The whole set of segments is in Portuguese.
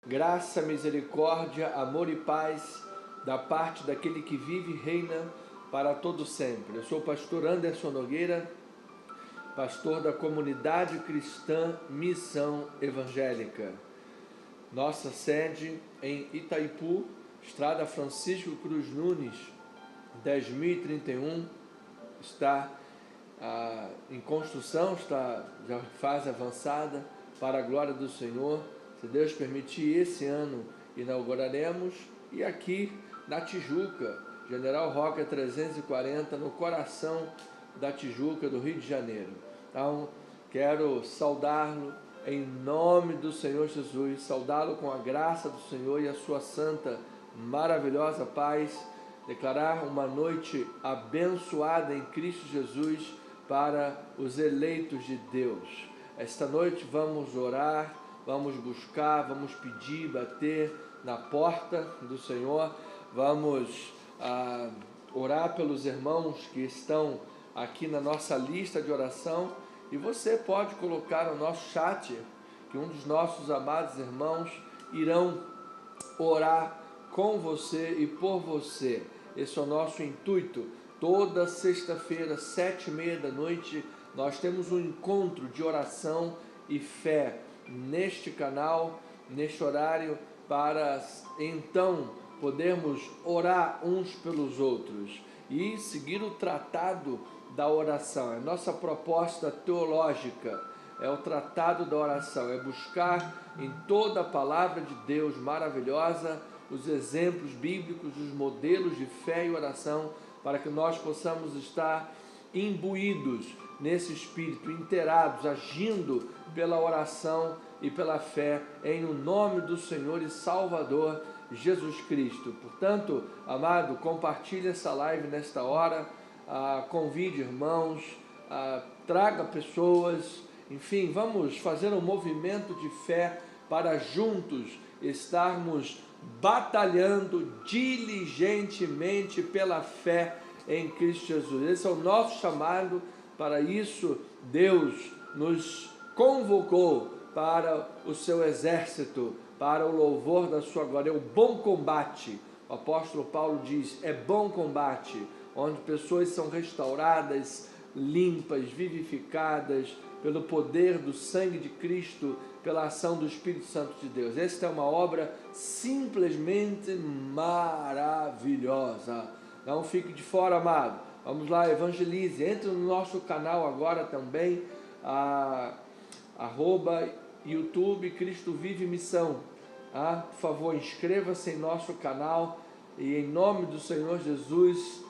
graça, misericórdia, amor e paz da parte daquele que vive e reina para todo sempre. Eu sou o pastor Anderson Nogueira, pastor da comunidade cristã Missão Evangélica. Nossa sede em Itaipu, Estrada Francisco Cruz Nunes, 10.031, está em construção, está já fase avançada, para a glória do Senhor. Se Deus permitir, esse ano inauguraremos. E aqui na Tijuca, General Roca 340, no coração da Tijuca, do Rio de Janeiro. Então, quero saudá-lo em nome do Senhor Jesus, saudá-lo com a graça do Senhor e a sua santa, maravilhosa paz, declarar uma noite abençoada em Cristo Jesus para os eleitos de Deus. Esta noite vamos orar, vamos buscar, vamos pedir, bater na porta do Senhor, vamos orar pelos irmãos que estão aqui na nossa lista de oração, e você pode colocar no nosso chat que um dos nossos amados irmãos irão orar com você e por você. Esse é o nosso intuito. Toda sexta-feira, 7h30 da noite, nós temos um encontro de oração e fé neste canal, neste horário, para então podermos orar uns pelos outros e seguir o tratado da oração. É nossa proposta teológica, é o tratado da oração, é buscar em toda a palavra de Deus maravilhosa os exemplos bíblicos, os modelos de fé e oração, para que nós possamos estar imbuídos nesse espírito, inteirados, agindo pela oração e pela fé, em o nome do Senhor e Salvador Jesus Cristo. Portanto, amado, compartilhe essa live nesta hora, convide irmãos, traga pessoas, enfim, vamos fazer um movimento de fé para juntos estarmos batalhando diligentemente pela fé em Cristo Jesus. Esse é o nosso chamado. Para isso Deus nos convocou para o seu exército, para o louvor da sua glória. É o bom combate. O apóstolo Paulo diz, é bom combate, onde pessoas são restauradas, limpas, vivificadas pelo poder do sangue de Cristo, pela ação do Espírito Santo de Deus. Esta é uma obra simplesmente maravilhosa. Não fique de fora, amado. Vamos lá, evangelize. Entre no nosso canal agora também, @YouTube Cristo Vive Missão. Por favor, inscreva-se em nosso canal e em nome do Senhor Jesus,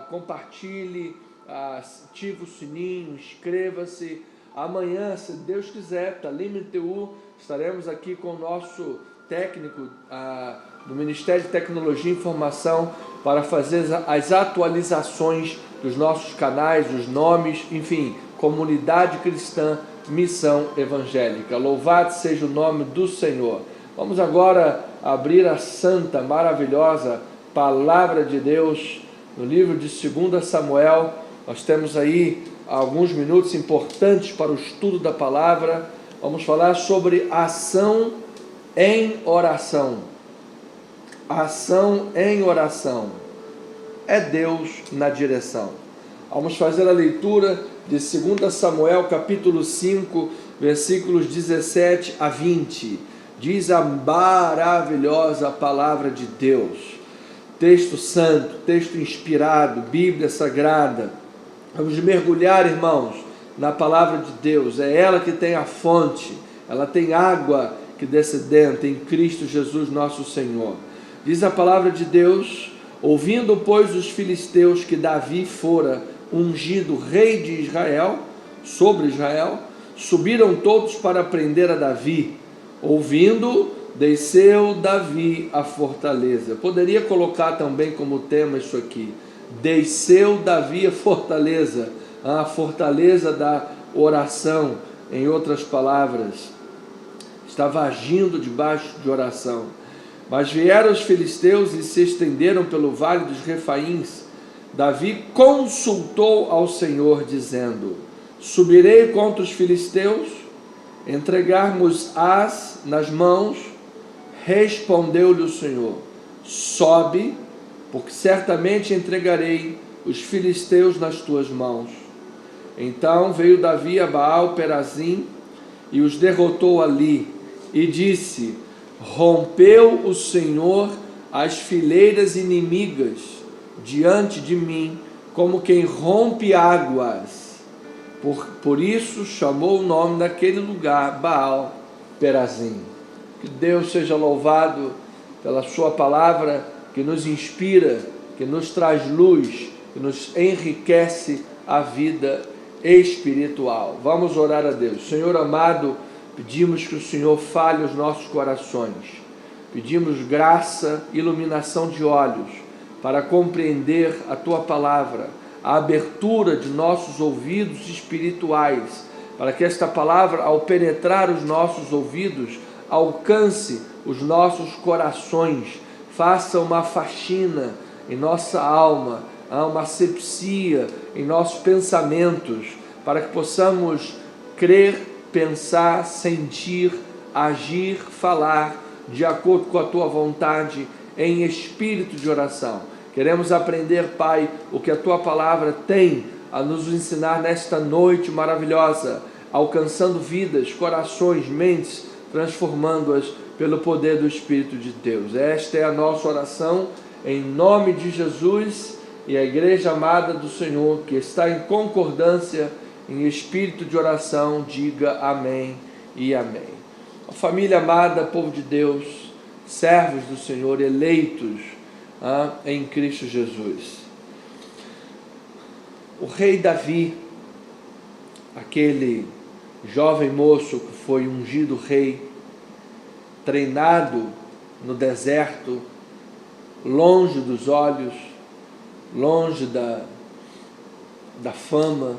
compartilhe, ative o sininho, inscreva-se. Amanhã, se Deus quiser, Talim MTU, estaremos aqui com o nosso técnico do Ministério de Tecnologia e Informação para fazer as atualizações dos nossos canais, os nomes, enfim, Comunidade Cristã Missão Evangélica. Louvado seja o nome do Senhor. Vamos agora abrir a santa, maravilhosa Palavra de Deus no livro de 2 Samuel. Nós temos aí alguns minutos importantes para o estudo da palavra. Vamos falar sobre ação em oração. Ação em oração. É Deus na direção. Vamos fazer a leitura de 2 Samuel, capítulo 5, versículos 17 a 20. Diz a maravilhosa palavra de Deus. Texto santo, texto inspirado, Bíblia Sagrada. Vamos mergulhar, irmãos, na palavra de Deus. É ela que tem a fonte, ela tem água que descedenta em Cristo Jesus nosso Senhor. Diz a palavra de Deus, ouvindo, pois, os filisteus que Davi fora ungido rei de Israel, sobre Israel, subiram todos para prender a Davi. Ouvindo, desceu Davi à fortaleza. Eu poderia colocar também como tema isso aqui. Desceu Davi à fortaleza, a fortaleza da oração, em outras palavras, estava agindo debaixo de oração. Mas vieram os filisteus e se estenderam pelo vale dos Refaíns. Davi consultou ao Senhor, dizendo: subirei contra os filisteus, entregarmos-as nas mãos, Respondeu-lhe o Senhor: sobe, porque certamente entregarei os filisteus nas tuas mãos. Então veio Davi a Baal-Perazim e os derrotou ali, e disse: rompeu o Senhor as fileiras inimigas diante de mim, como quem rompe águas. Por isso chamou o nome daquele lugar Baal-Perazim. Que Deus seja louvado pela sua palavra, que nos inspira, que nos traz luz, que nos enriquece a vida espiritual. Vamos orar a Deus. Senhor amado, pedimos que o Senhor fale os nossos corações. Pedimos graça, iluminação de olhos, para compreender a Tua palavra, a abertura de nossos ouvidos espirituais, para que esta palavra, ao penetrar os nossos ouvidos, alcance os nossos corações, faça uma faxina em nossa alma, uma asepsia em nossos pensamentos, para que possamos crer, pensar, sentir, agir, falar de acordo com a Tua vontade, em espírito de oração. Queremos aprender, Pai, o que a Tua palavra tem a nos ensinar nesta noite maravilhosa, alcançando vidas, corações, mentes, transformando-as pelo poder do Espírito de Deus. Esta é a nossa oração, em nome de Jesus, e a igreja amada do Senhor, que está em concordância, em espírito de oração, diga amém e amém. A família amada, povo de Deus, servos do Senhor, eleitos em Cristo Jesus. O rei Davi, aquele jovem moço que foi ungido rei, treinado no deserto, longe dos olhos, longe da fama,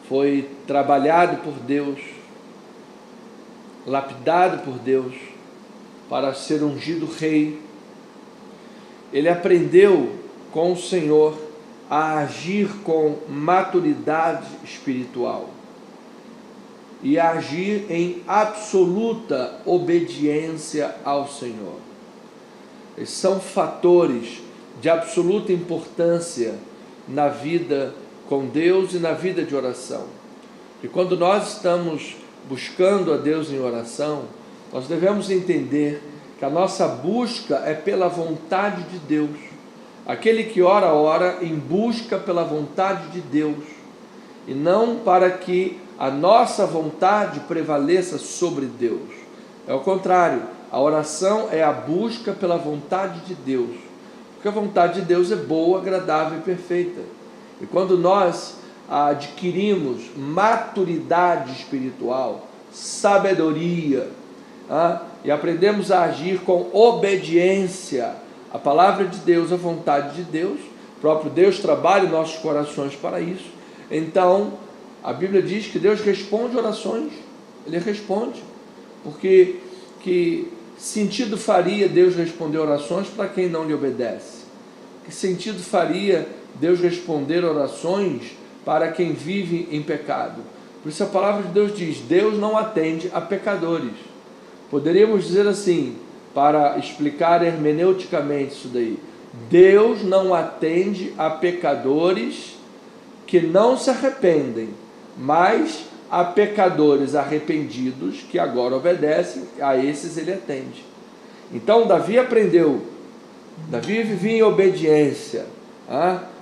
foi trabalhado por Deus, lapidado por Deus, para ser ungido rei. Ele aprendeu com o Senhor a agir com maturidade espiritual e a agir em absoluta obediência ao Senhor. Esses são fatores de absoluta importância na vida com Deus e na vida de oração. E quando nós estamos buscando a Deus em oração, nós devemos entender que a nossa busca é pela vontade de Deus. Aquele que ora, ora em busca pela vontade de Deus, e não para que a nossa vontade prevaleça sobre Deus. É o contrário, a oração é a busca pela vontade de Deus, porque a vontade de Deus é boa, agradável e perfeita. E quando nós adquirimos maturidade espiritual, sabedoria, e aprendemos a agir com obediência à palavra de Deus, à vontade de Deus, o próprio Deus trabalha em nossos corações para isso. Então, a Bíblia diz que Deus responde orações, Ele responde, porque que sentido faria Deus responder orações para quem não lhe obedece? Que sentido faria Deus responder orações para quem vive em pecado? Por isso a palavra de Deus diz: Deus não atende a pecadores. Poderíamos dizer assim, para explicar hermeneuticamente isso daí: Deus não atende a pecadores que não se arrependem, mas a pecadores arrependidos que agora obedecem, a esses Ele atende. Então Davi aprendeu, Davi vivia em obediência,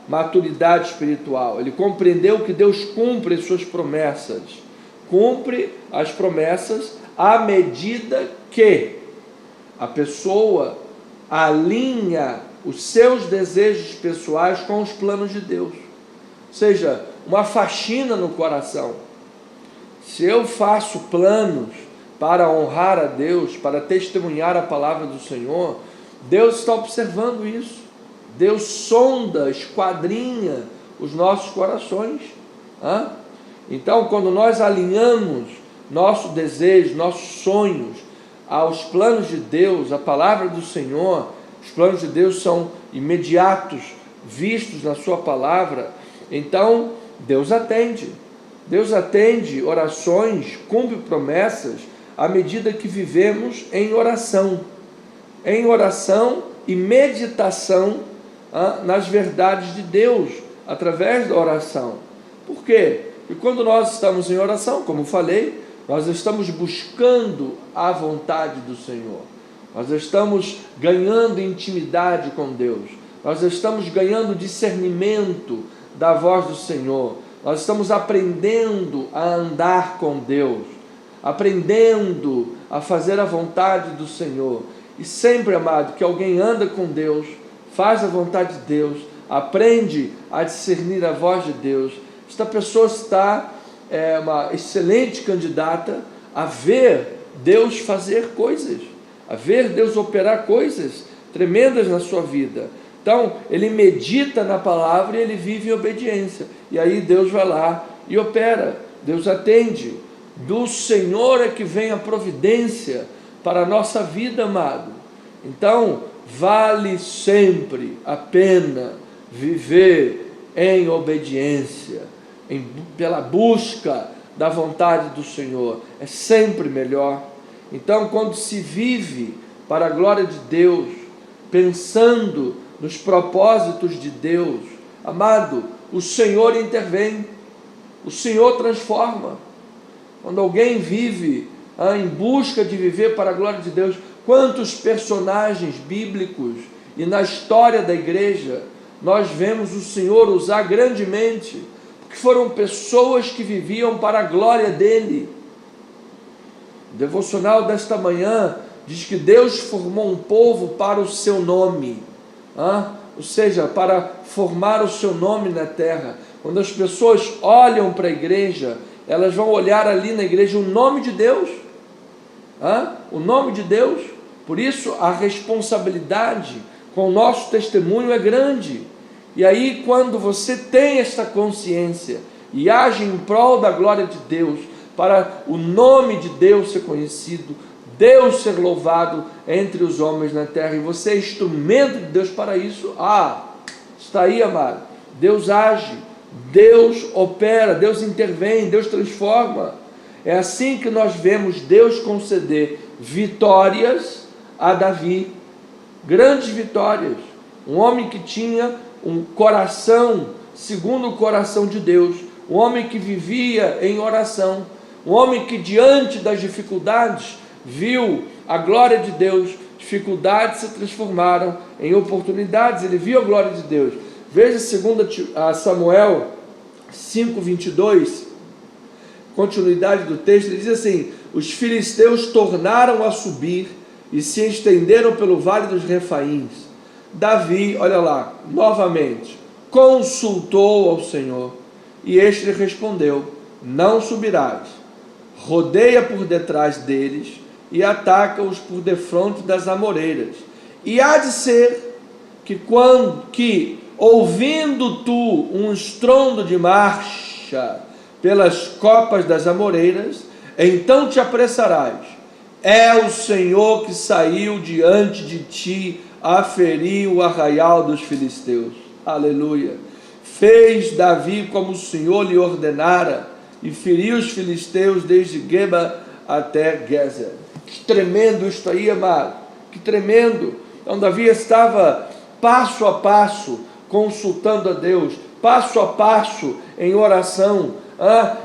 maturidade espiritual. Ele compreendeu que Deus cumpre as suas promessas, cumpre as promessas à medida que a pessoa alinha os seus desejos pessoais com os planos de Deus. Ou seja, uma faxina no coração. Se eu faço planos para honrar a Deus, para testemunhar a palavra do Senhor, Deus está observando isso. Deus sonda, esquadrinha os nossos corações. Então, quando nós alinhamos nosso desejo, nossos sonhos aos planos de Deus, a palavra do Senhor, os planos de Deus são imediatos, vistos na sua palavra, então Deus atende. Deus atende orações, cumpre promessas à medida que vivemos em oração. em oração e meditação nas verdades de Deus, através da oração. Por quê? Porque quando nós estamos em oração, como falei, nós estamos buscando a vontade do Senhor. Nós estamos ganhando intimidade com Deus. Nós estamos ganhando discernimento da voz do Senhor. Nós estamos aprendendo a andar com Deus, aprendendo a fazer a vontade do Senhor. E sempre, amado, que alguém anda com Deus, faz a vontade de Deus, aprende a discernir a voz de Deus, esta pessoa está uma excelente candidata a ver Deus fazer coisas, a ver Deus operar coisas tremendas na sua vida. Então, ele medita na palavra e ele vive em obediência. E aí Deus vai lá e opera, Deus atende. Do Senhor é que vem a providência para a nossa vida, amado. Então, vale sempre a pena viver em obediência, pela busca da vontade do Senhor. É sempre melhor. Então, quando se vive para a glória de Deus, pensando nos propósitos de Deus, amado, o Senhor intervém, o Senhor transforma. Quando alguém vive em busca de viver para a glória de Deus, quantos personagens bíblicos e na história da igreja nós vemos o Senhor usar grandemente, porque foram pessoas que viviam para a glória dele. O devocional desta manhã diz que Deus formou um povo para o seu nome, ou seja, para formar o seu nome na terra. Quando as pessoas olham para a igreja, elas vão olhar ali na igreja o nome de Deus, o nome de Deus. Por isso a responsabilidade com o nosso testemunho é grande. E aí, quando você tem esta consciência e age em prol da glória de Deus, para o nome de Deus ser conhecido, Deus ser louvado entre os homens na terra, e você é instrumento de Deus para isso, está aí, amado. Deus age, Deus opera, Deus intervém, Deus transforma. É assim que nós vemos Deus conceder vitórias a Davi, grandes vitórias. Um homem que tinha um coração segundo o coração de Deus, um homem que vivia em oração, um homem que diante das dificuldades viu a glória de Deus, dificuldades se transformaram em oportunidades, ele viu a glória de Deus. Veja 2 Samuel 5:22, continuidade do texto, ele diz assim: os filisteus tornaram a subir e se estenderam pelo vale dos Refaíns. Davi, olha lá, novamente, consultou ao Senhor, e este lhe respondeu: não subirás, rodeia por detrás deles e ataca-os por defronte das amoreiras. E há de ser que ouvindo tu um estrondo de marcha pelas copas das amoreiras, então te apressarás. É o Senhor que saiu diante de ti a ferir o arraial dos filisteus. Aleluia. Fez Davi como o Senhor lhe ordenara e feriu os filisteus desde Geba até Gezer. Que tremendo isto aí, amado. Que tremendo. Então Davi estava passo a passo consultando a Deus, passo a passo em oração,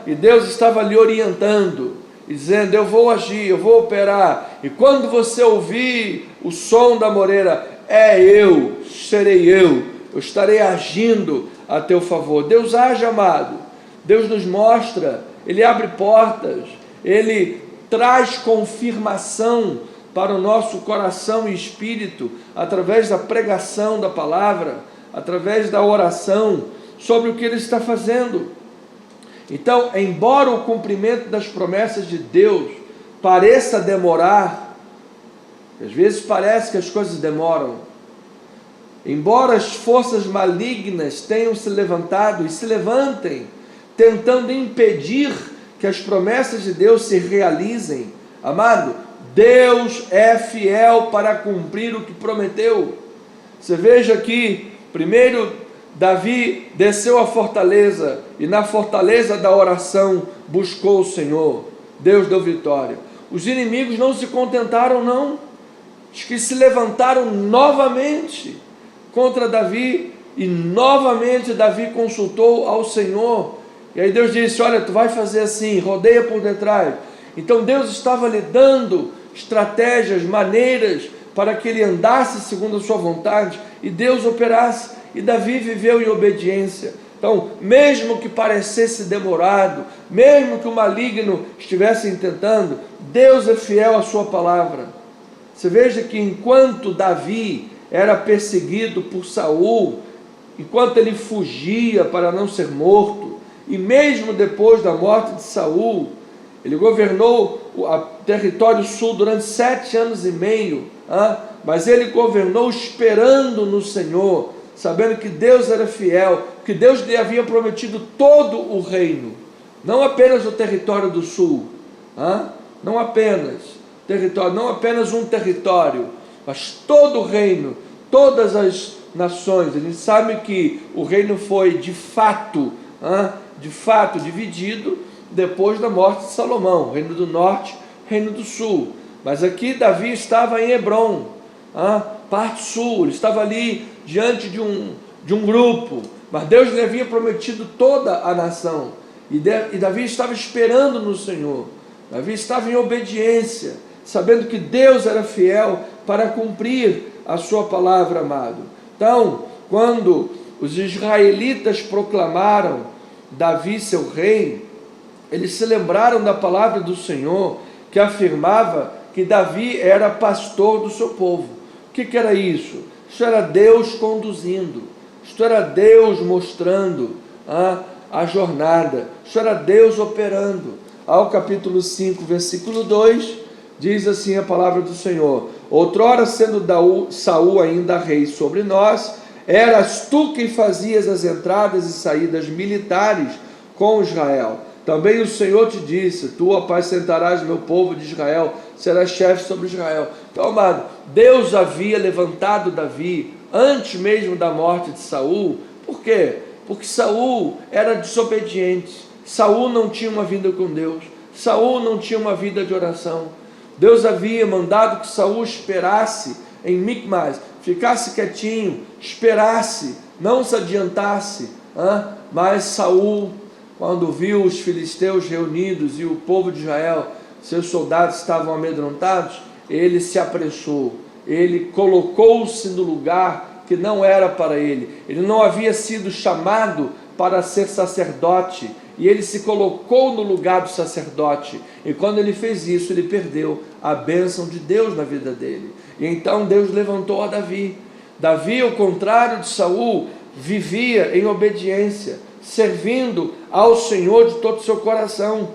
e Deus estava lhe orientando, dizendo: eu vou agir, eu vou operar, e quando você ouvir o som da amoreira, serei eu estarei agindo a teu favor. Deus age, amado. Deus nos mostra, Ele abre portas, Ele traz confirmação para o nosso coração e espírito, através da pregação da palavra, através da oração, sobre o que Ele está fazendo. Então, embora o cumprimento das promessas de Deus pareça demorar, às vezes parece que as coisas demoram, embora as forças malignas tenham se levantado e se levantem, tentando impedir que as promessas de Deus se realizem, amado, Deus é fiel para cumprir o que prometeu. Você veja aqui, primeiro Davi desceu à fortaleza, e na fortaleza da oração buscou o Senhor. Deus deu vitória. Os inimigos não se contentaram, não. Diz que se levantaram novamente contra Davi, e novamente Davi consultou ao Senhor. E aí Deus disse: olha, tu vai fazer assim, rodeia por detrás. Então Deus estava lhe dando estratégias, maneiras para que ele andasse segundo a sua vontade e Deus operasse. E Davi viveu em obediência. Então, mesmo que parecesse demorado, mesmo que o maligno estivesse tentando, Deus é fiel à sua palavra. Você veja que enquanto Davi era perseguido por Saul, enquanto ele fugia para não ser morto, e mesmo depois da morte de Saul, ele governou o território sul durante 7 anos e meio, mas ele governou esperando no Senhor, sabendo que Deus era fiel, que Deus lhe havia prometido todo o reino, não apenas o território do sul, não apenas território, não apenas um território, mas todo o reino, todas as nações. A gente sabe que o reino foi de fato dividido depois da morte de Salomão, reino do norte, reino do sul. Mas aqui Davi estava em Hebrom, parte sul, ele estava ali diante de um grupo, mas Deus lhe havia prometido toda a nação, e Davi estava esperando no Senhor, Davi estava em obediência, sabendo que Deus era fiel para cumprir a sua palavra, amado. Então, quando os israelitas proclamaram Davi seu rei, eles se lembraram da palavra do Senhor, que afirmava que Davi era pastor do seu povo. O que era isso? Isso era Deus conduzindo, isso era Deus mostrando a jornada, isso era Deus operando. Ao capítulo 5, versículo 2, diz assim a palavra do Senhor: outrora, sendo Saul ainda rei sobre nós, eras tu quem fazias as entradas e saídas militares com Israel. Também o Senhor te disse: tu apacentarás meu povo de Israel, serás chefe sobre Israel. Então, amado, Deus havia levantado Davi antes mesmo da morte de Saul. Por quê? Porque Saul era desobediente, Saul não tinha uma vida com Deus, Saul não tinha uma vida de oração. Deus havia mandado que Saul esperasse em Micmas, ficasse quietinho, esperasse, não se adiantasse. Mas Saul, quando viu os filisteus reunidos e o povo de Israel, seus soldados estavam amedrontados, ele se apressou, ele colocou-se no lugar que não era para ele. Ele não havia sido chamado para ser sacerdote, e ele se colocou no lugar do sacerdote, e quando ele fez isso, ele perdeu a bênção de Deus na vida dele. E então Deus levantou a Davi. Davi, ao contrário de Saul, vivia em obediência, servindo ao Senhor de todo o seu coração.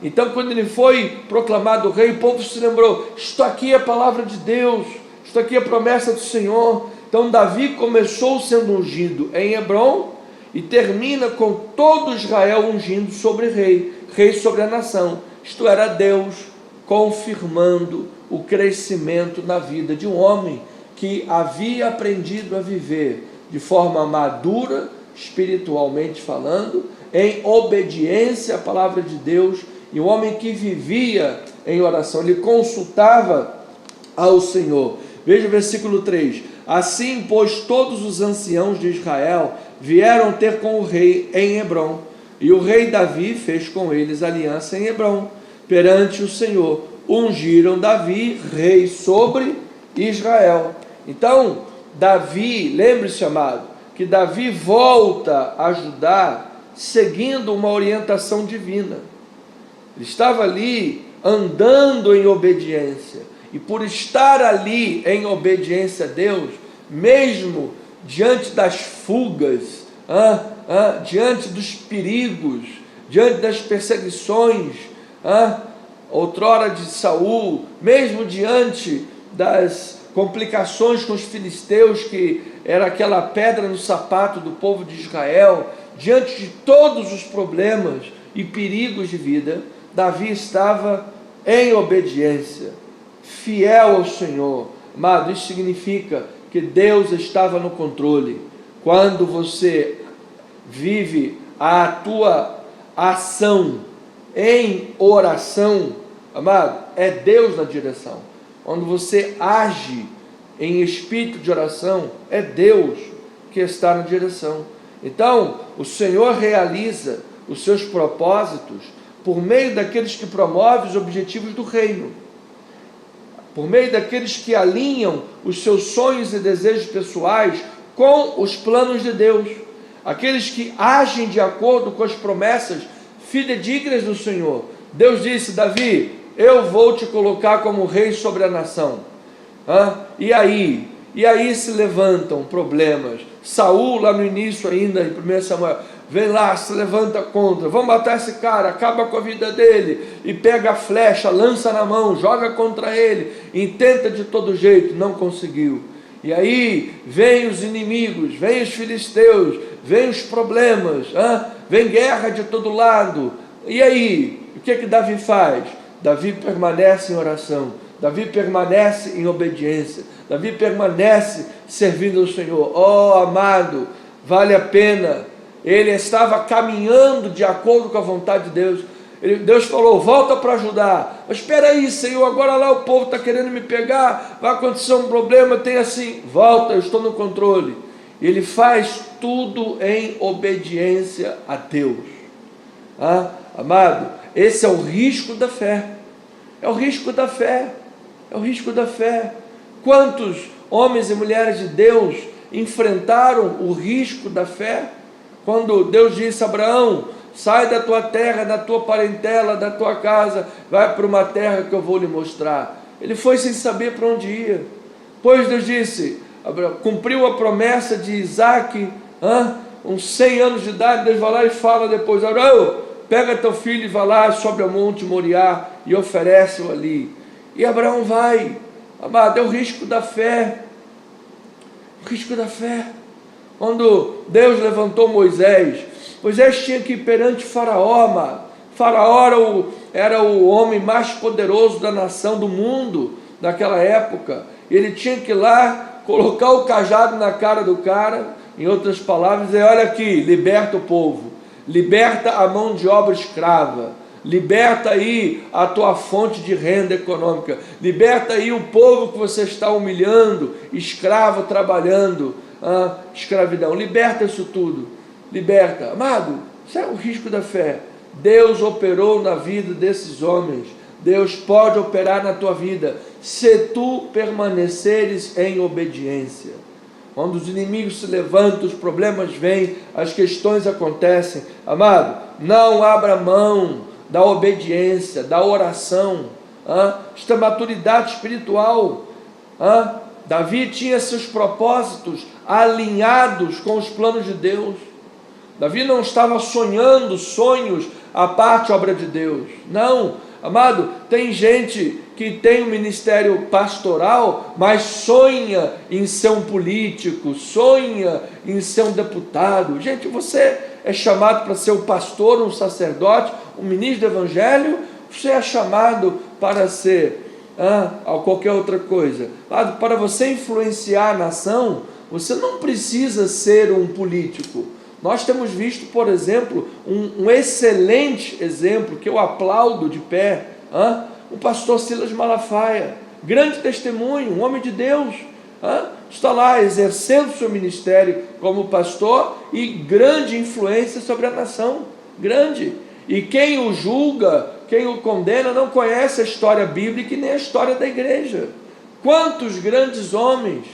Então, quando ele foi proclamado rei, o povo se lembrou: isto aqui é a palavra de Deus, isto aqui é a promessa do Senhor. Então Davi começou sendo ungido em Hebrom, e termina com todo Israel ungindo sobre rei sobre a nação. Isto era Deus confirmando o crescimento na vida de um homem que havia aprendido a viver de forma madura, espiritualmente falando, em obediência à palavra de Deus, e um homem que vivia em oração, ele consultava ao Senhor. Veja o versículo 3: assim, pois, todos os anciãos de Israel vieram ter com o rei em Hebrom, e o rei Davi fez com eles aliança em Hebrom, perante o Senhor. Ungiram Davi rei sobre Israel. Então, Davi, lembre-se, amado, que Davi volta a Judá seguindo uma orientação divina. Ele estava ali andando em obediência, e por estar ali em obediência a Deus, mesmo diante das fugas, diante dos perigos, diante das perseguições, outrora de Saul, mesmo diante das complicações com os filisteus, que era aquela pedra no sapato do povo de Israel, diante de todos os problemas e perigos de vida, Davi estava em obediência, fiel ao Senhor. Amado, isso significa que Deus estava no controle. Quando você vive a tua ação em oração, amado, é Deus na direção. quando você age em espírito de oração, é Deus que está na direção. Então, o Senhor realiza os seus propósitos por meio daqueles que promovem os objetivos do reino, por meio daqueles que alinham os seus sonhos e desejos pessoais com os planos de Deus, aqueles que agem de acordo com as promessas fidedignas do Senhor. Deus disse: Davi, eu vou te colocar como rei sobre a nação. E aí se levantam problemas. Saul, lá no início ainda, em 1 Samuel, vem lá, se levanta contra, vamos matar esse cara, acaba com a vida dele, e pega a flecha, lança na mão, joga contra ele, e tenta de todo jeito, não conseguiu. E aí vem os inimigos, vem os filisteus, vem os problemas, vem guerra de todo lado. E aí, o que Davi faz? Davi permanece em oração, Davi permanece em obediência, Davi permanece servindo ao Senhor. Oh, amado, vale a pena. Ele estava caminhando de acordo com a vontade de Deus. Deus falou: volta para ajudar. Mas espera aí, Senhor, agora lá o povo está querendo me pegar, vai acontecer um problema, tem assim. Volta, eu estou no controle. Ele faz tudo em obediência a Deus. Amado, esse é o risco da fé. É o risco da fé. É o risco da fé. Quantos homens e mulheres de Deus enfrentaram o risco da fé? Quando Deus disse a Abraão: sai da tua terra, da tua parentela, da tua casa, vai para uma terra que eu vou lhe mostrar. Ele foi sem saber para onde ia. Pois Deus disse, cumpriu a promessa de Isaac, uns 100 anos de idade. Deus vai lá e fala depois: Abraão, pega teu filho e vai lá sobre o monte Moriá e oferece-o ali. E Abraão vai. Amado, é o risco da fé. O risco da fé. Quando Deus levantou Moisés tinha que ir perante Faraó, amado. Faraó era o homem mais poderoso da nação, do mundo, naquela época. Ele tinha que ir lá, colocar o cajado na cara do cara, em outras palavras, dizer: olha aqui, liberta o povo, liberta a mão de obra escrava, liberta aí a tua fonte de renda econômica, liberta aí o povo que você está humilhando, escravo trabalhando, escravidão, liberta isso tudo, liberta. Amado, isso é o risco da fé. Deus operou na vida desses homens, Deus pode operar na tua vida, se tu permaneceres em obediência. Quando os inimigos se levantam, os problemas vêm, as questões acontecem, amado, não abra mão da obediência, da oração. Isto é maturidade espiritual. Davi tinha seus propósitos alinhados com os planos de Deus. Davi não estava sonhando sonhos à parte obra de Deus. Não, amado, tem gente que tem um ministério pastoral, mas sonha em ser um político, sonha em ser um deputado. Gente, você é chamado para ser um pastor, um sacerdote, um ministro do evangelho? Você é chamado para ser qualquer outra coisa? Para você influenciar a nação, você não precisa ser um político. Nós temos visto, por exemplo, um excelente exemplo, que eu aplaudo de pé, o pastor Silas Malafaia, grande testemunho, um homem de Deus, está lá exercendo seu ministério como pastor e grande influência sobre a nação, grande. E quem o julga, quem o condena, não conhece a história bíblica e nem a história da igreja. Quantos grandes homens,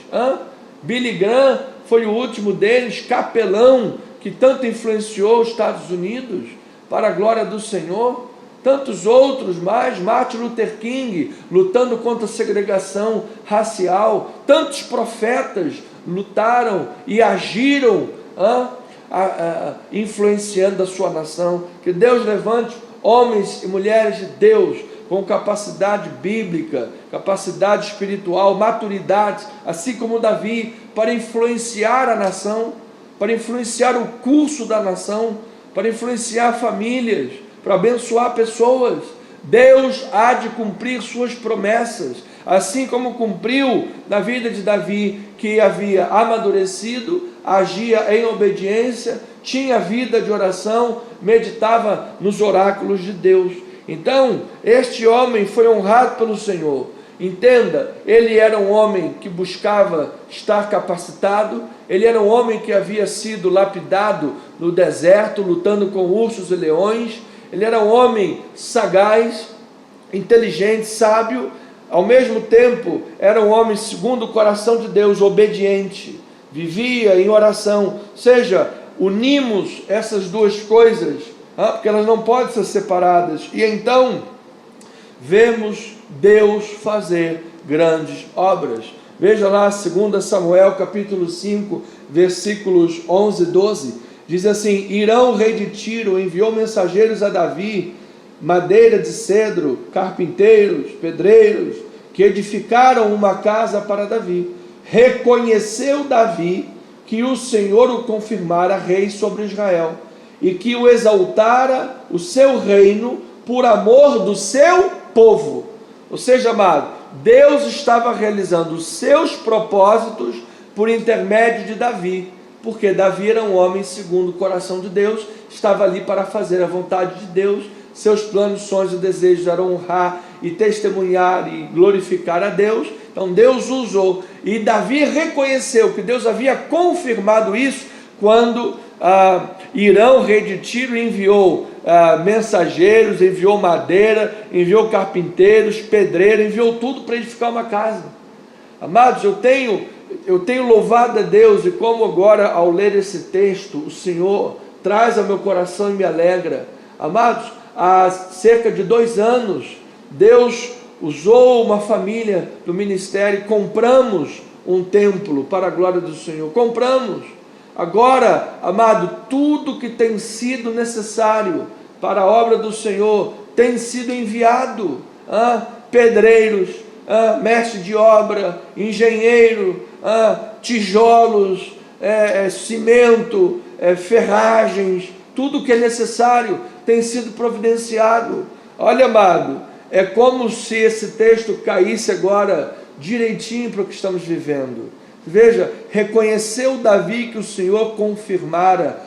Billy Graham foi o último deles, capelão, que tanto influenciou os Estados Unidos para a glória do Senhor. Tantos outros mais, Martin Luther King, lutando contra a segregação racial. Tantos profetas lutaram e agiram, influenciando a sua nação. Que Deus levante homens e mulheres de Deus com capacidade bíblica, capacidade espiritual, maturidade, assim como Davi, para influenciar a nação, para influenciar o curso da nação, para influenciar famílias, para abençoar pessoas. Deus há de cumprir suas promessas, assim como cumpriu na vida de Davi, que havia amadurecido, agia em obediência, tinha vida de oração, meditava nos oráculos de Deus. Então, este homem foi honrado pelo Senhor. Entenda, ele era um homem que buscava estar capacitado, ele era um homem que havia sido lapidado no deserto, lutando com ursos e leões, ele era um homem sagaz, inteligente, sábio, ao mesmo tempo era um homem segundo o coração de Deus, obediente, vivia em oração. Ou seja, unimos essas duas coisas, porque elas não podem ser separadas, e então vemos Deus fazer grandes obras. Veja lá 2 Samuel capítulo 5, versículos 11 e 12, diz assim: Irão, rei de Tiro, enviou mensageiros a Davi, madeira de cedro, carpinteiros, pedreiros, que edificaram uma casa para Davi. Reconheceu Davi que o Senhor o confirmara rei sobre Israel, e que o exaltara o seu reino por amor do seu povo. Ou seja, amado, Deus estava realizando os seus propósitos por intermédio de Davi, porque Davi era um homem segundo o coração de Deus, estava ali para fazer a vontade de Deus. Seus planos, sonhos e desejos eram honrar e testemunhar e glorificar a Deus. Então Deus usou, e Davi reconheceu que Deus havia confirmado isso quando Irão, rei de Tiro, enviou mensageiros, enviou madeira, enviou carpinteiros, pedreiros, enviou tudo para edificar uma casa. Amados, eu tenho louvado a Deus, e como agora, ao ler esse texto, o Senhor traz ao meu coração e me alegra. Amados, há cerca de 2 anos, Deus usou uma família do ministério, compramos um templo para a glória do Senhor, compramos. Agora, amado, tudo que tem sido necessário para a obra do Senhor tem sido enviado. Pedreiros, mestre de obra, engenheiro, tijolos, cimento, ferragens, tudo que é necessário tem sido providenciado. Olha, amado, é como se esse texto caísse agora direitinho para o que estamos vivendo. Veja, reconheceu Davi que o Senhor confirmara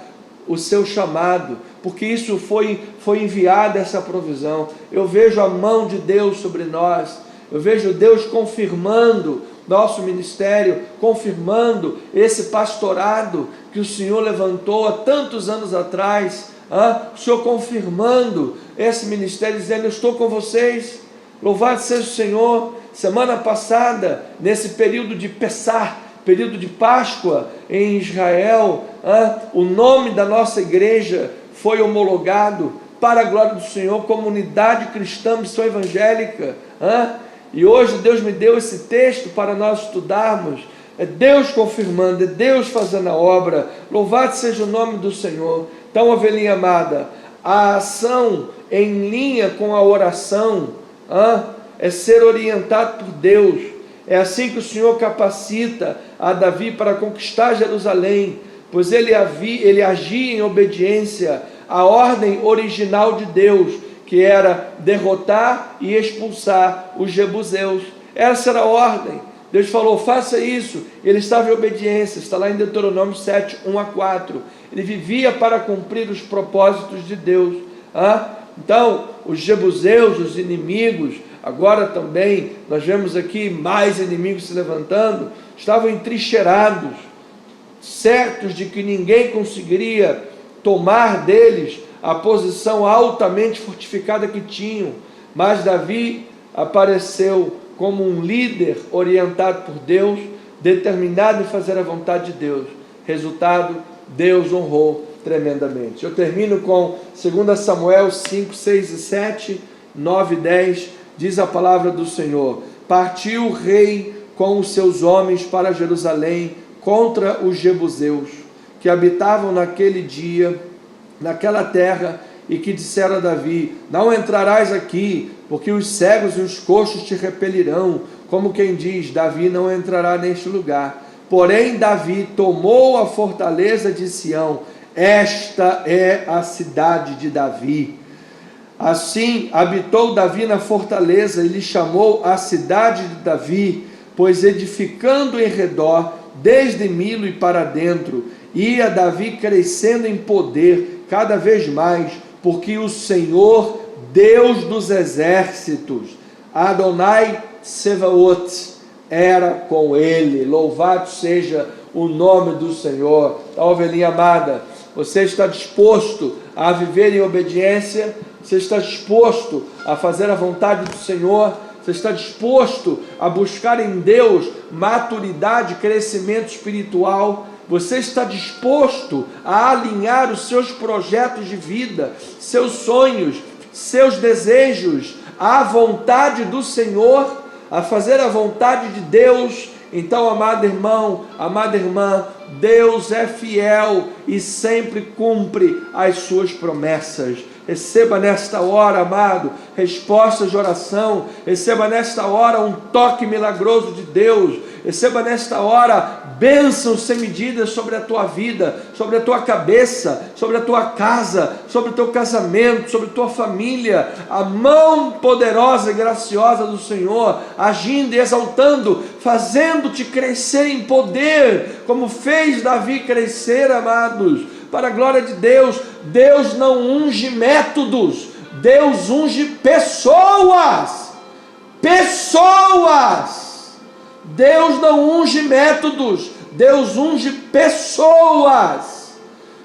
o seu chamado, porque isso foi enviada, essa provisão. Eu vejo a mão de Deus sobre nós, eu vejo Deus confirmando nosso ministério, confirmando esse pastorado que o Senhor levantou há tantos anos atrás, o Senhor confirmando esse ministério, dizendo: eu estou com vocês, louvado seja o Senhor. Semana passada, nesse período de Pessah, período de Páscoa em Israel, o nome da nossa igreja foi homologado para a glória do Senhor, Comunidade Cristã Missão Evangélica, e hoje Deus me deu esse texto para nós estudarmos. É Deus confirmando, é Deus fazendo a obra, louvado seja o nome do Senhor. Então, ovelhinha amada, a ação em linha com a oração é ser orientado por Deus. É assim que o Senhor capacita a Davi para conquistar Jerusalém, pois ele agia em obediência à ordem original de Deus, que era derrotar e expulsar os jebuseus. Essa era a ordem. Deus falou: faça isso. Ele estava em obediência, está lá em Deuteronômio 7, 1 a 4. Ele vivia para cumprir os propósitos de Deus. Então, os jebuseus, os inimigos, agora também nós vemos aqui mais inimigos se levantando, estavam entrincheirados, certos de que ninguém conseguiria tomar deles a posição altamente fortificada que tinham. Mas Davi apareceu como um líder orientado por Deus, determinado em fazer a vontade de Deus. Resultado, Deus honrou tremendamente. Eu termino com 2 Samuel 5, 6 e 7, 9 e 10, diz a palavra do Senhor: partiu o rei com os seus homens para Jerusalém contra os jebuseus, que habitavam naquele dia, naquela terra, e que disseram a Davi: não entrarás aqui, porque os cegos e os coxos te repelirão, como quem diz: Davi não entrará neste lugar. Porém Davi tomou a fortaleza de Sião, esta é a cidade de Davi. Assim habitou Davi na fortaleza, e lhe chamou a cidade de Davi, pois edificando em redor, desde Milo e para dentro, ia Davi crescendo em poder cada vez mais, porque o Senhor, Deus dos exércitos, Adonai Tsevaot era com ele. Louvado seja o nome do Senhor. A ovelhinha amada, você está disposto a viver em obediência? Você está disposto a fazer a vontade do Senhor? Você está disposto a buscar em Deus maturidade, crescimento espiritual? Você está disposto a alinhar os seus projetos de vida, seus sonhos, seus desejos à vontade do Senhor, a fazer a vontade de Deus? Então, amado irmão, amada irmã, Deus é fiel e sempre cumpre as suas promessas. Receba nesta hora, amado, respostas de oração. Receba nesta hora um toque milagroso de Deus. Receba nesta hora bênçãos sem medida sobre a tua vida, sobre a tua cabeça, sobre a tua casa, sobre o teu casamento, sobre a tua família. A mão poderosa e graciosa do Senhor agindo e exaltando, fazendo-te crescer em poder, como fez Davi crescer, amados. Para a glória de Deus, Deus não unge métodos, Deus unge pessoas. Pessoas. Deus não unge métodos, Deus unge pessoas.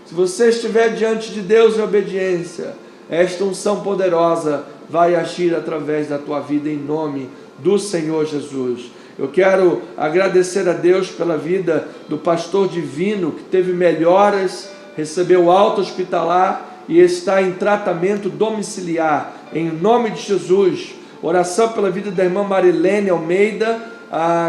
Se você estiver diante de Deus em obediência, esta unção poderosa vai agir através da tua vida em nome do Senhor Jesus. Eu quero agradecer a Deus pela vida do pastor Divino, que teve melhoras, recebeu alta hospitalar e está em tratamento domiciliar, em nome de Jesus. Oração pela vida da irmã Marilene Almeida,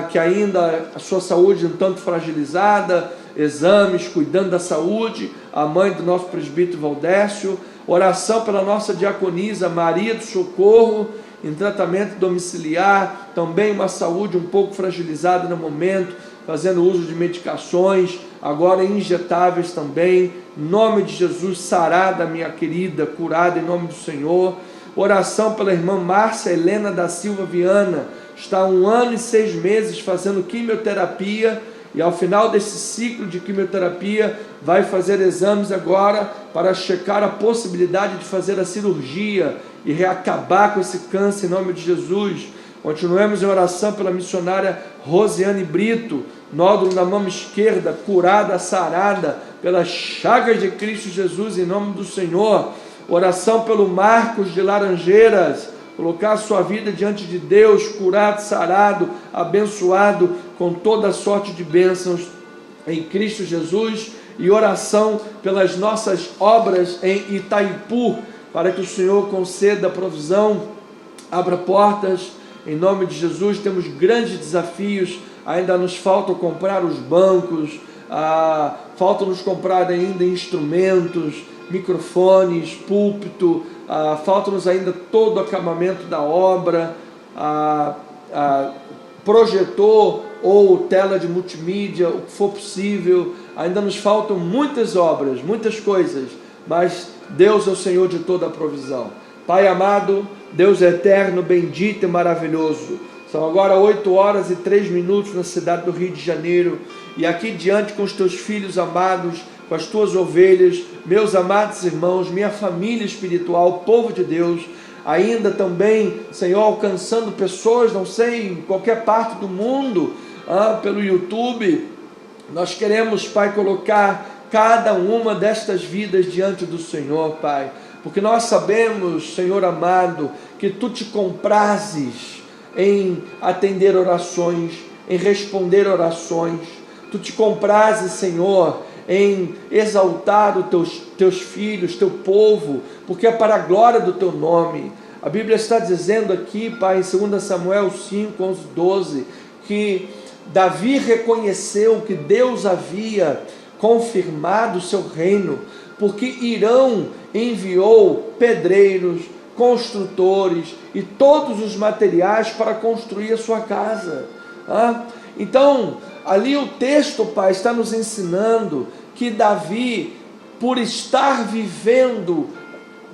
que ainda a sua saúde um tanto fragilizada, exames, cuidando da saúde, a mãe do nosso presbítero Valdécio. Oração pela nossa diaconisa Maria do Socorro, em tratamento domiciliar, também uma saúde um pouco fragilizada no momento, fazendo uso de medicações, agora injetáveis também. Em nome de Jesus, sarada, minha querida, curada em nome do Senhor. Oração pela irmã Márcia Helena da Silva Viana, está há 1 ano e 6 meses fazendo quimioterapia, e ao final desse ciclo de quimioterapia vai fazer exames agora para checar a possibilidade de fazer a cirurgia e reacabar com esse câncer em nome de Jesus. Continuemos em oração pela missionária Rosiane Brito, nódulo na mama esquerda, curada, sarada pelas chagas de Cristo Jesus em nome do Senhor. Oração pelo Marcos de Laranjeiras, colocar a sua vida diante de Deus, curado, sarado, abençoado com toda a sorte de bênçãos em Cristo Jesus. E oração pelas nossas obras em Itaipu, para que o Senhor conceda provisão, abra portas, em nome de Jesus. Temos grandes desafios, ainda nos falta comprar os bancos, falta-nos comprar ainda instrumentos, microfones, púlpito, falta-nos ainda todo o acabamento da obra, projetor ou tela de multimídia, o que for possível. Ainda nos faltam muitas obras, muitas coisas, mas Deus é o Senhor de toda a provisão. Pai amado, Deus eterno, bendito e maravilhoso, são agora 8h03 na cidade do Rio de Janeiro, e aqui diante com os teus filhos amados, com as tuas ovelhas, meus amados irmãos, minha família espiritual, povo de Deus, ainda também, Senhor, alcançando pessoas, não sei, em qualquer parte do mundo, pelo YouTube. Nós queremos, Pai, colocar cada uma destas vidas diante do Senhor, Pai, porque nós sabemos, Senhor amado, que Tu te comprazes em atender orações, em responder orações. Tu te comprazes, Senhor, em exaltar os teus filhos, teu povo, porque é para a glória do teu nome. A Bíblia está dizendo aqui, Pai, em 2 Samuel 5, 11, 12, que Davi reconheceu que Deus havia confirmado o seu reino, porque Irão enviou pedreiros, construtores e todos os materiais para construir a sua casa. Então, ali o texto, Pai, está nos ensinando que Davi, por estar vivendo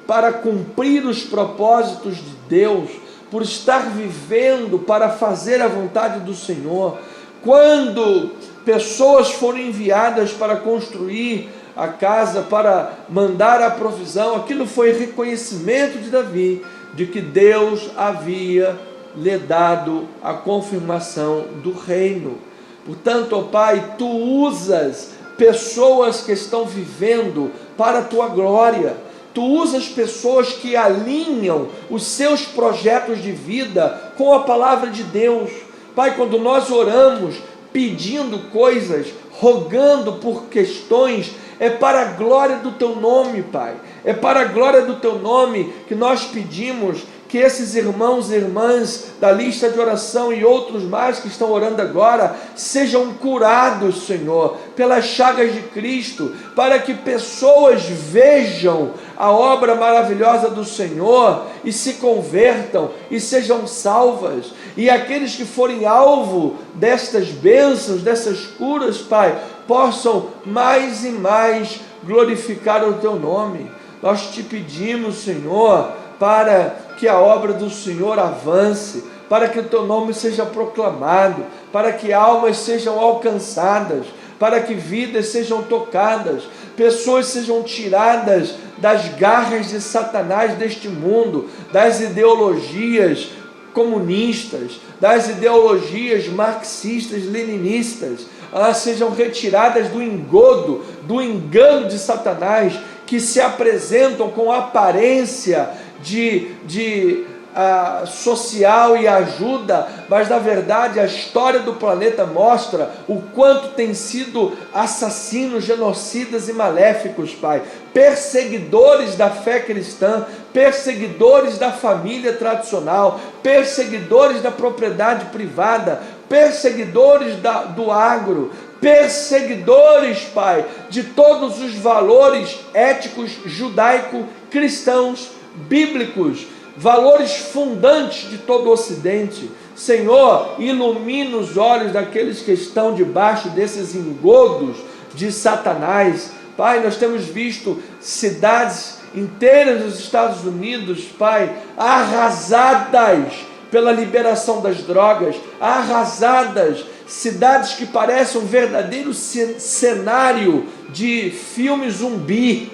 para cumprir os propósitos de Deus, por estar vivendo para fazer a vontade do Senhor, quando pessoas foram enviadas para construir a casa, para mandar a provisão, aquilo foi reconhecimento de Davi, de que Deus havia lhe dado a confirmação do reino. Portanto, ó Pai, Tu usas pessoas que estão vivendo para a Tua glória. Tu usas pessoas que alinham os seus projetos de vida com a palavra de Deus. Pai, quando nós oramos, pedindo coisas, rogando por questões, é para a glória do Teu nome, Pai. É para a glória do Teu nome que nós pedimos que esses irmãos e irmãs da lista de oração e outros mais que estão orando agora, sejam curados, Senhor, pelas chagas de Cristo, para que pessoas vejam a obra maravilhosa do Senhor e se convertam e sejam salvas. E aqueles que forem alvo destas bênçãos, dessas curas, Pai, possam mais e mais glorificar o Teu nome. Nós Te pedimos, Senhor, para que a obra do Senhor avance, para que o Teu nome seja proclamado, para que almas sejam alcançadas, para que vidas sejam tocadas, pessoas sejam tiradas das garras de Satanás deste mundo, das ideologias comunistas, das ideologias marxistas, leninistas, elas sejam retiradas do engodo, do engano de Satanás, que se apresentam com aparência de social e ajuda, mas na verdade a história do planeta mostra o quanto tem sido assassinos, genocidas e maléficos, Pai, perseguidores da fé cristã, perseguidores da família tradicional, perseguidores da propriedade privada, perseguidores do agro, perseguidores, Pai, de todos os valores éticos, judaico-cristãos, bíblicos, valores fundantes de todo o Ocidente. Senhor, ilumina os olhos daqueles que estão debaixo desses engodos de Satanás. Pai, nós temos visto cidades inteiras dos Estados Unidos, Pai, arrasadas pela liberação das drogas, arrasadas, cidades que parecem um verdadeiro cenário de filme zumbi,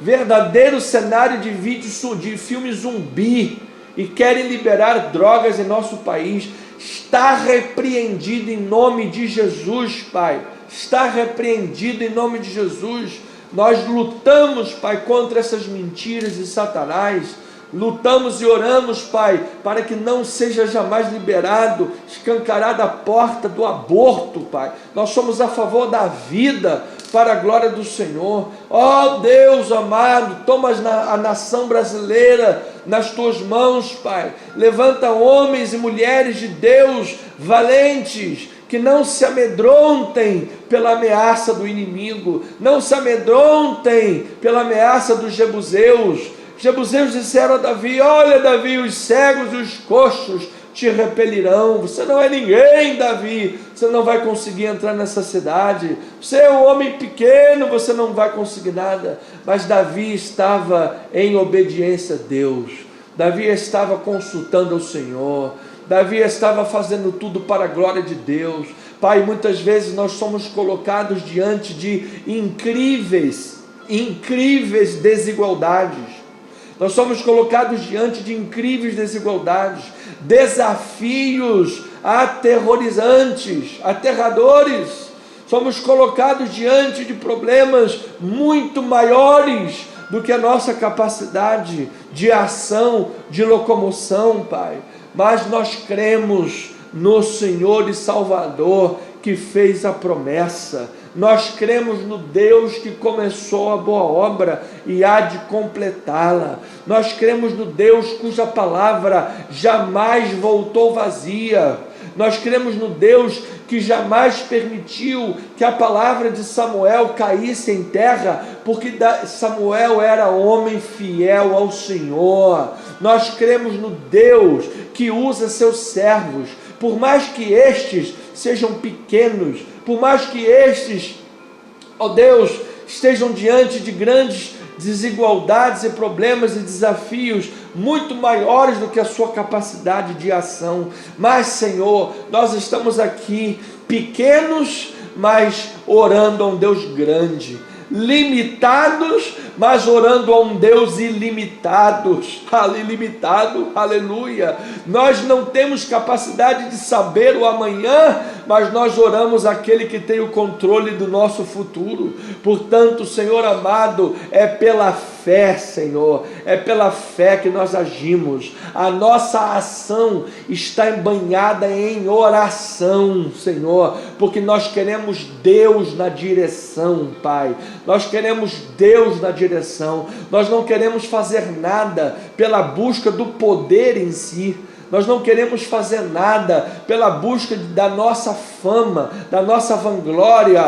verdadeiro cenário de filme zumbi, e querem liberar drogas em nosso país. Está repreendido em nome de Jesus, Pai, está repreendido em nome de Jesus. Nós lutamos, Pai, contra essas mentiras de Satanás, lutamos e oramos, Pai, para que não seja jamais liberado, escancarada a porta do aborto, Pai. Nós somos a favor da vida, para a glória do Senhor. Ó Deus amado, toma a nação brasileira nas Tuas mãos, Pai. Levanta homens e mulheres de Deus valentes, que não se amedrontem pela ameaça do inimigo, não se amedrontem pela ameaça dos jebuseus. Jebuseus disseram a Davi: olha, Davi, os cegos e os coxos te repelirão. Você não é ninguém, Davi, você não vai conseguir entrar nessa cidade, você é um homem pequeno, você não vai conseguir nada. Mas Davi estava em obediência a Deus, Davi estava consultando ao Senhor, Davi estava fazendo tudo para a glória de Deus. Pai, muitas vezes nós somos colocados diante de incríveis desigualdades. Nós somos colocados diante de incríveis desigualdades, desafios aterrorizantes, aterradores. Somos colocados diante de problemas muito maiores do que a nossa capacidade de ação, de locomoção, Pai. Mas nós cremos no Senhor e Salvador que fez a promessa. Nós cremos no Deus que começou a boa obra e há de completá-la. Nós cremos no Deus cuja palavra jamais voltou vazia. Nós cremos no Deus que jamais permitiu que a palavra de Samuel caísse em terra, porque Samuel era homem fiel ao Senhor. Nós cremos no Deus que usa seus servos, por mais que estes sejam pequenos, por mais que estes, ó Deus, estejam diante de grandes desigualdades e problemas e desafios muito maiores do que a sua capacidade de ação. Mas, Senhor, nós estamos aqui pequenos, mas orando a um Deus grande, limitados, mas orando a um Deus ilimitado, aleluia. Nós não temos capacidade de saber o amanhã, mas nós oramos àquele que tem o controle do nosso futuro. Portanto, Senhor amado, é pela fé, Senhor, é pela fé que nós agimos. A nossa ação está embanhada em oração, Senhor, porque nós queremos Deus na direção, Pai. Nós queremos Deus na direção. Nós não queremos fazer nada pela busca do poder em si. Nós não queremos fazer nada pela busca da nossa fama, da nossa vanglória,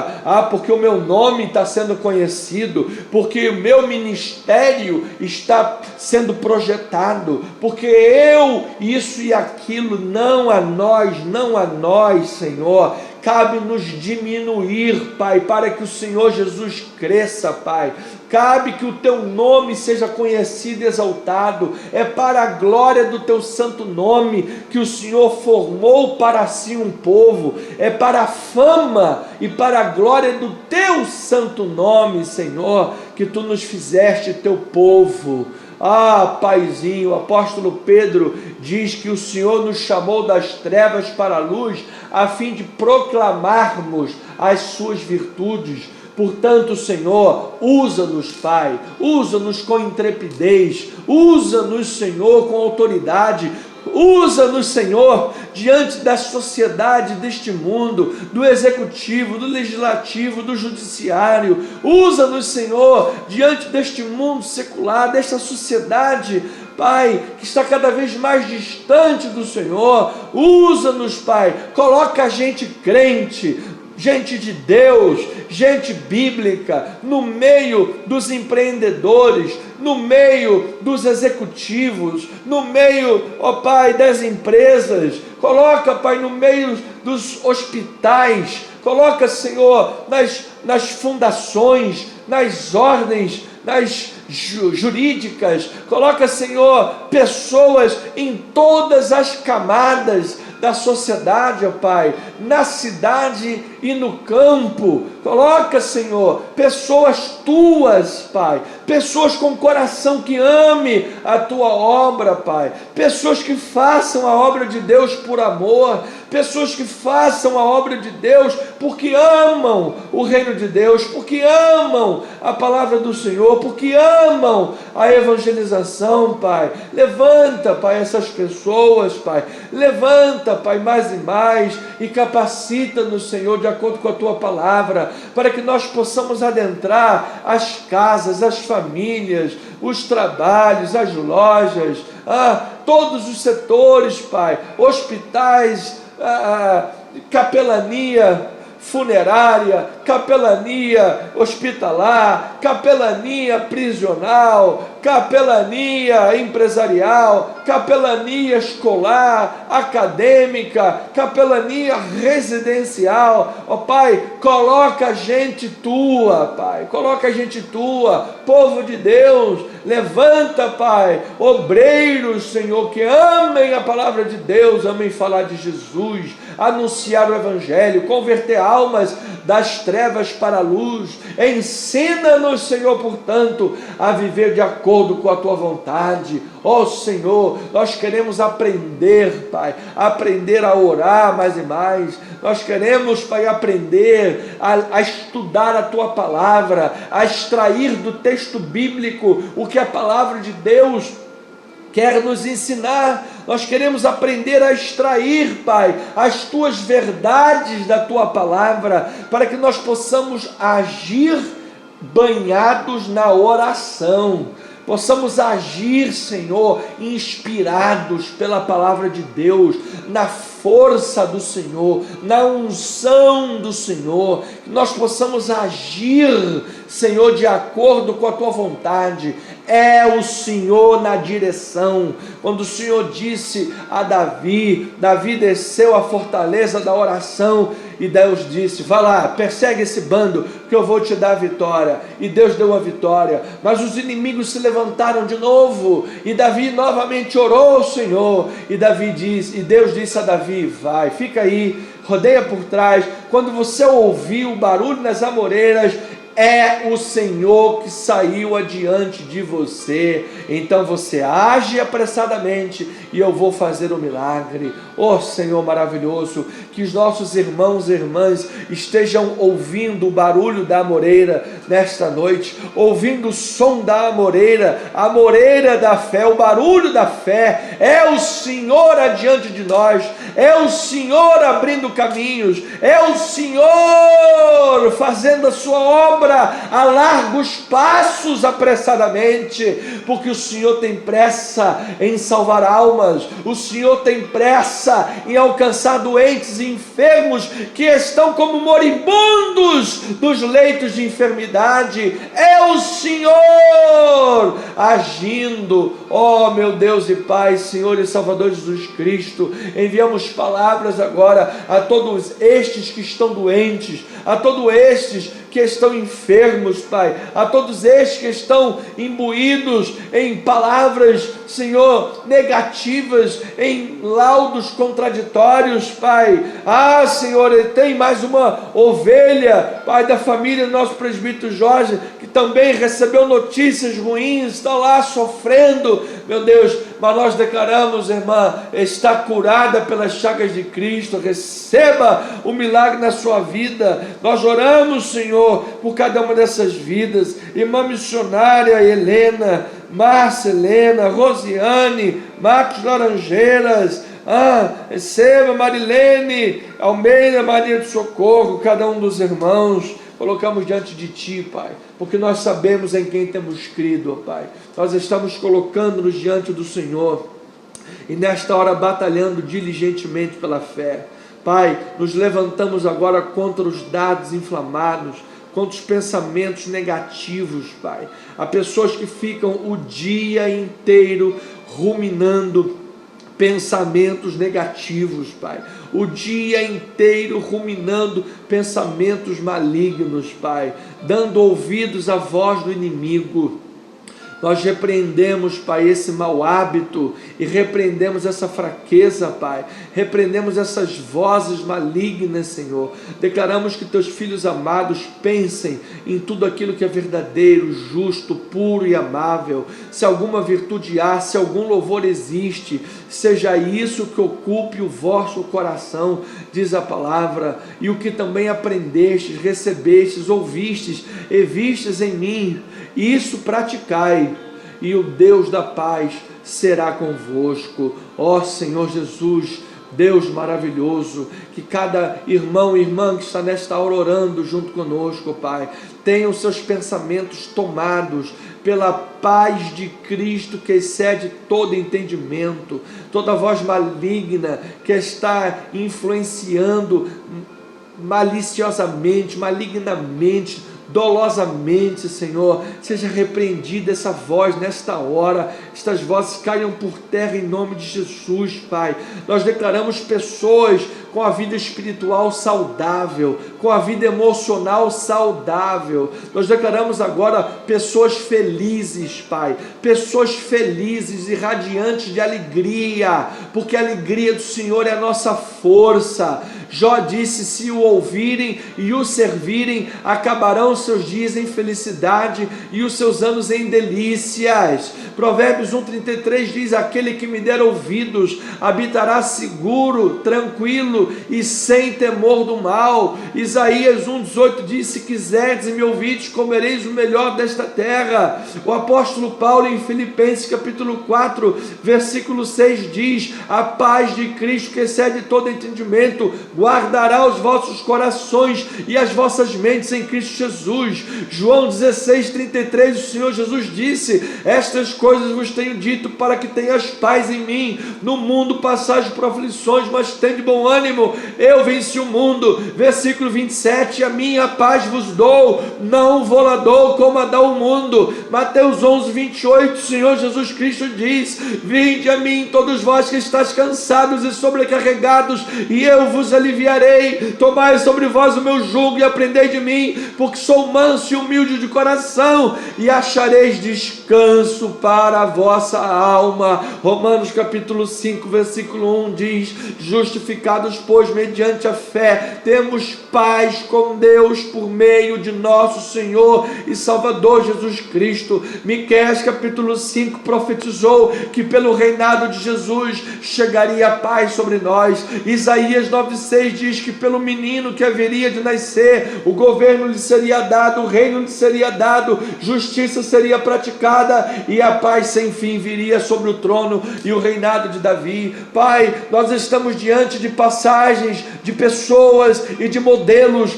porque o meu nome está sendo conhecido, porque o meu ministério está sendo projetado, porque eu, isso e aquilo, não a nós, Senhor. Cabe-nos diminuir, Pai, para que o Senhor Jesus cresça, Pai. Cabe que o Teu nome seja conhecido e exaltado. É para a glória do Teu santo nome que o Senhor formou para si um povo. É para a fama e para a glória do Teu santo nome, Senhor, que Tu nos fizeste Teu povo. Paizinho, o apóstolo Pedro diz que o Senhor nos chamou das trevas para a luz, a fim de proclamarmos as suas virtudes. Portanto, Senhor, usa-nos, Pai, usa-nos com intrepidez, usa-nos, Senhor, com autoridade, usa-nos, Senhor, diante da sociedade deste mundo, do executivo, do legislativo, do judiciário. Usa-nos, Senhor, diante deste mundo secular, desta sociedade, Pai, que está cada vez mais distante do Senhor. Usa-nos, Pai, coloca gente crente, gente de Deus, gente bíblica, no meio dos empreendedores, no meio dos executivos, no meio, Pai, das empresas. Coloca, Pai, no meio dos hospitais. Coloca, Senhor, nas fundações, nas ordens, nas jurídicas. Coloca, Senhor, pessoas em todas as camadas da sociedade, ó Pai, na cidade e no campo. Coloca, Senhor, pessoas Tuas, Pai, pessoas com coração que ame a Tua obra, Pai, pessoas que façam a obra de Deus por amor, pessoas que façam a obra de Deus porque amam o reino de Deus, porque amam a palavra do Senhor, porque amam a evangelização, Pai. Levanta, Pai, essas pessoas, Pai, levanta, Pai, mais e mais, e capacita-nos, Senhor, de acordo com a Tua palavra, para que nós possamos adentrar as casas, as famílias, os trabalhos, as lojas, todos os setores, Pai, hospitais, capelania funerária, capelania hospitalar, capelania prisional, capelania empresarial, capelania escolar, acadêmica, capelania residencial. Ó Pai, coloca gente Tua, Pai, coloca gente Tua, povo de Deus. Levanta, Pai, obreiros, Senhor, que amem a palavra de Deus, amem falar de Jesus, anunciar o Evangelho, converter almas das trevas para a luz. Ensina-nos, Senhor, portanto, a viver de acordo com a Tua vontade. Ó Senhor, nós queremos aprender, Pai, aprender a orar mais e mais. Nós queremos, Pai, aprender a estudar a Tua palavra, a extrair do texto bíblico o que a palavra de Deus quer nos ensinar. Nós queremos aprender a extrair, Pai, as Tuas verdades da Tua palavra, para que nós possamos agir banhados na oração, possamos agir, Senhor, inspirados pela palavra de Deus, na força do Senhor, na unção do Senhor, que nós possamos agir, Senhor, de acordo com a Tua vontade. É o Senhor na direção. Quando o Senhor disse a Davi desceu à fortaleza da oração, e Deus disse: vá lá, persegue esse bando, que eu vou te dar a vitória. E Deus deu a vitória, mas os inimigos se levantaram de novo, e Davi novamente orou ao Senhor, e Deus disse a Davi: vai, fica aí, rodeia por trás. Quando você ouvir o barulho nas amoreiras, é o Senhor que saiu adiante de você. Então você age apressadamente e eu vou fazer o milagre. Oh Senhor maravilhoso, que os nossos irmãos e irmãs estejam ouvindo o barulho da amoreira nesta noite, ouvindo o som da amoreira, a amoreira da fé, o barulho da fé. É o Senhor adiante de nós, é o Senhor abrindo caminhos, é o Senhor fazendo a sua obra a largos passos, apressadamente, porque o Senhor tem pressa em salvar almas, o Senhor tem pressa em alcançar doentes e enfermos que estão como moribundos nos leitos de enfermidade. É o Senhor agindo. Oh meu Deus e Pai, Senhor e Salvador Jesus Cristo, enviamos palavras agora a todos estes que estão doentes, a todos estes que estão enfermos, Pai, a todos estes que estão imbuídos em palavras, Senhor, negativas, em laudos contraditórios, Pai. Ah, Senhor, tem mais uma ovelha, Pai, da família do nosso presbítero Jorge, que também recebeu notícias ruins, está lá sofrendo, meu Deus, mas nós declaramos, irmã, está curada pelas chagas de Cristo. Receba o milagre na sua vida. Nós oramos, Senhor, por cada uma dessas vidas. Irmã missionária Helena, Márcia Helena, Rosiane, Marcos Laranjeiras, receba Marilene Almeida, Maria de Socorro, cada um dos irmãos. Colocamos diante de Ti, Pai, porque nós sabemos em quem temos crido, ó Pai. Nós estamos colocando-nos diante do Senhor e nesta hora batalhando diligentemente pela fé. Pai, nos levantamos agora contra os dardos inflamados, contra os pensamentos negativos, Pai. Há pessoas que ficam o dia inteiro ruminando pensamentos negativos, Pai, o dia inteiro ruminando pensamentos malignos, Pai, dando ouvidos à voz do inimigo. Nós repreendemos, Pai, esse mau hábito e repreendemos essa fraqueza, Pai. Repreendemos essas vozes malignas, Senhor. Declaramos que Teus filhos amados pensem em tudo aquilo que é verdadeiro, justo, puro e amável. Se alguma virtude há, se algum louvor existe, seja isso que ocupe o vosso coração, diz a palavra. E o que também aprendestes, recebestes, ouvistes e vistes em mim, isso praticai, e o Deus da paz será convosco. Ó Senhor Jesus, Deus maravilhoso, que cada irmão e irmã que está nesta hora orando junto conosco, Pai, tenha os seus pensamentos tomados pela paz de Cristo que excede todo entendimento, toda voz maligna que está influenciando maliciosamente, malignamente, dolosamente, Senhor, seja repreendida essa voz nesta hora, estas vozes caiam por terra em nome de Jesus, Pai. Nós declaramos pessoas com a vida espiritual saudável, com a vida emocional saudável. Nós declaramos agora pessoas felizes, Pai, pessoas felizes e radiantes de alegria, porque a alegria do Senhor é a nossa força. Jó disse: se o ouvirem e o servirem, acabarão os seus dias em felicidade e os seus anos em delícias. Provérbios 1,33 diz: aquele que me der ouvidos habitará seguro, tranquilo e sem temor do mal. Isaías 1,18 diz: se quiserdes e me ouvides, comereis o melhor desta terra. O apóstolo Paulo em Filipenses capítulo 4 versículo 6 diz: a paz de Cristo que excede todo entendimento guardará os vossos corações e as vossas mentes em Cristo Jesus. João 16,33, o Senhor Jesus disse: estas coisas vos tenho dito para que tenhas paz em mim. No mundo passais por aflições, mas tende bom ânimo, eu venci o mundo. Versículo 27, a minha paz vos dou, não vou lá dou como a dá o mundo. Mateus 11,28, o Senhor Jesus Cristo diz: vinde a mim todos vós que estáis cansados e sobrecarregados, e eu vos aliviarei. Tomai sobre vós o meu jugo e aprendei de mim, porque sou manso e humilde de coração, e achareis descanso descanso para a vossa alma. Romanos capítulo 5, versículo 1 diz: justificados, pois, mediante a fé, temos paz com Deus por meio de nosso Senhor e Salvador Jesus Cristo. Miqueias capítulo 5 profetizou que pelo reinado de Jesus chegaria a paz sobre nós. Isaías 9,6 diz que pelo menino que haveria de nascer, o governo lhe seria dado, o reino lhe seria dado, justiça seria praticada e a paz sem fim viria sobre o trono e o reinado de Davi. Pai, nós estamos diante de passagens, de pessoas e de modelos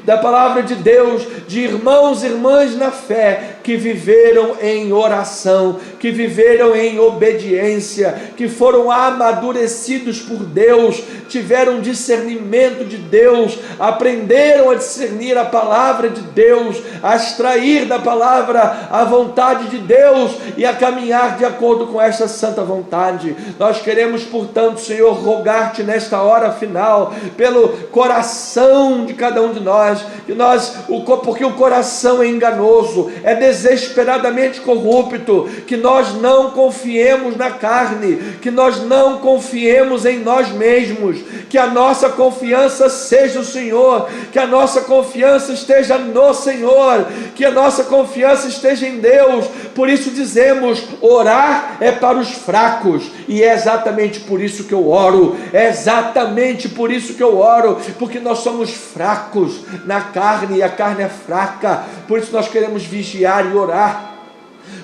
da palavra de Deus, de irmãos e irmãs na fé, que viveram em oração, que viveram em obediência, que foram amadurecidos por Deus, tiveram discernimento de Deus, aprenderam a discernir a palavra de Deus, a extrair da palavra a vontade de Deus e a caminhar de acordo com esta santa vontade. Nós queremos, portanto, Senhor, rogar-te nesta hora final, pelo coração de cada um de nós, porque o coração é enganoso, é desesperadamente corrupto, que nós não confiemos na carne, que nós não confiemos em nós mesmos, que a nossa confiança seja o Senhor, que a nossa confiança esteja no Senhor, que a nossa confiança esteja em Deus. Por isso dizemos: orar é para os fracos, e é exatamente por isso que eu oro, é exatamente por isso que eu oro, porque nós somos fracos na carne, e a carne é fraca. Por isso nós queremos vigiar e orar,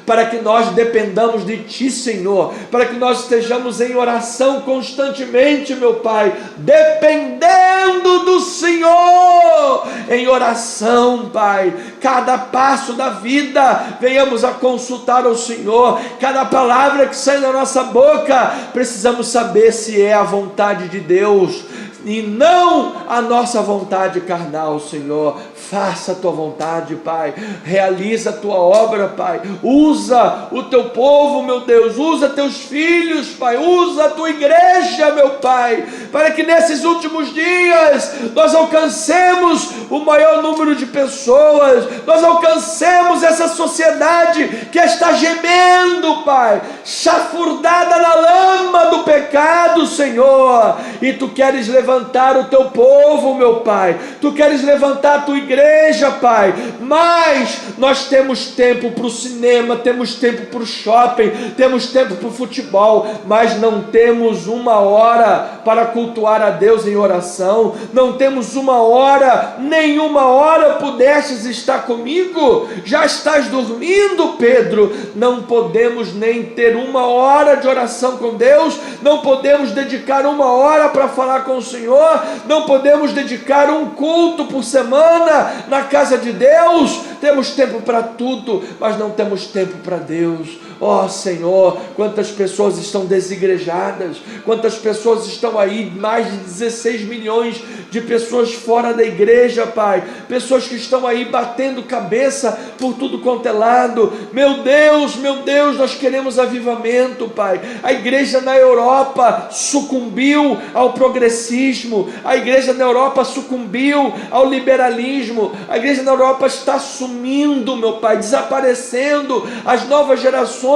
para que nós dependamos de Ti, Senhor, para que nós estejamos em oração constantemente, meu Pai, dependendo do Senhor, em oração, Pai. Cada passo da vida, venhamos a consultar ao Senhor, cada palavra que sai da nossa boca, precisamos saber se é a vontade de Deus, e não a nossa vontade carnal. Senhor, faça a Tua vontade, Pai, realiza a Tua obra, Pai, usa o Teu povo, meu Deus, usa Teus filhos, Pai, usa a Tua igreja, meu Pai, para que nesses últimos dias nós alcancemos o maior número de pessoas, nós alcancemos essa sociedade que está gemendo, Pai, chafurdada na lama do pecado, Senhor, e Tu queres levantar o Teu povo, meu Pai, Tu queres levantar a Tua igreja, Pai, mas nós temos tempo para o cinema, temos tempo para o shopping, temos tempo para o futebol, mas não temos uma hora para cultuar a Deus em oração, não temos uma hora, nenhuma hora pudestes estar comigo, já estás dormindo, Pedro. Não podemos nem ter uma hora de oração com Deus, não podemos dedicar uma hora para falar com o Senhor, não podemos dedicar um culto por semana na casa de Deus. Temos tempo para tudo, mas não temos tempo para Deus. Ó Senhor, quantas pessoas estão desigrejadas, quantas pessoas estão aí, mais de 16 milhões de pessoas fora da igreja, Pai, pessoas que estão aí batendo cabeça por tudo quanto é lado. Meu Deus, nós queremos avivamento, Pai. A igreja na Europa sucumbiu ao progressismo, a igreja na Europa sucumbiu ao liberalismo, a igreja na Europa está sumindo, meu Pai, desaparecendo. As novas gerações,